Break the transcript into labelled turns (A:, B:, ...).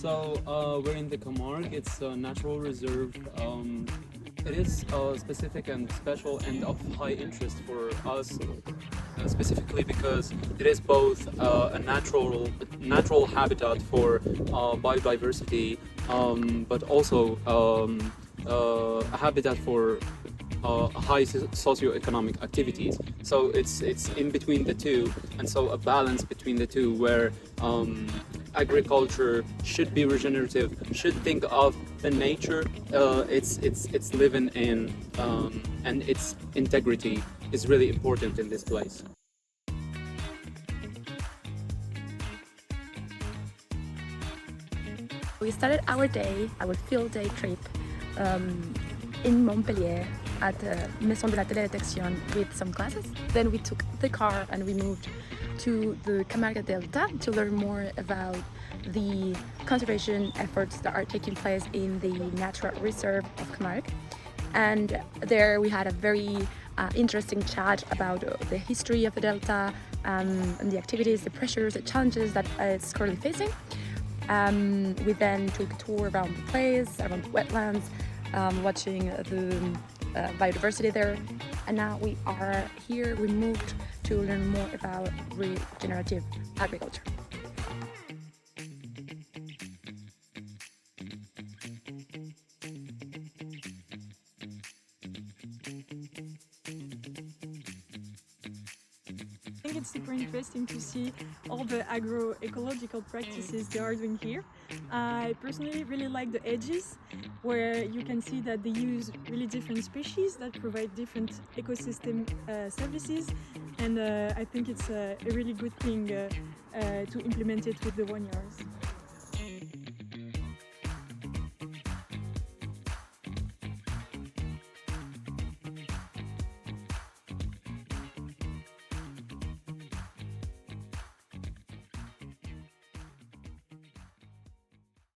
A: We're in the Camargue. It's a natural reserve. It is specific and special and of high interest for us, specifically because it is both a natural habitat for biodiversity, but also a habitat for high socioeconomic activities. So it's in between the two, and so a balance between the two where agriculture should be regenerative, should think of the nature it's living in, and its integrity is really important in this place.
B: We started our field day trip in Montpellier at the Maison de la Télédétection with some classes. Then we took the car and we moved to the Camargue Delta to learn more about the conservation efforts that are taking place in the natural reserve of Camargue. And there we had a very interesting chat about the history of the Delta and the activities, the pressures, the challenges that it's currently facing. We then took a tour around the place, around the wetlands, watching the biodiversity there, and now we are here. We moved to learn more about regenerative agriculture.
C: I think it's super interesting to see all the agroecological practices they are doing here. I personally really like the edges, where you can see that they use really different species that provide different ecosystem services, and I think it's a really good thing to implement it with the vineyards.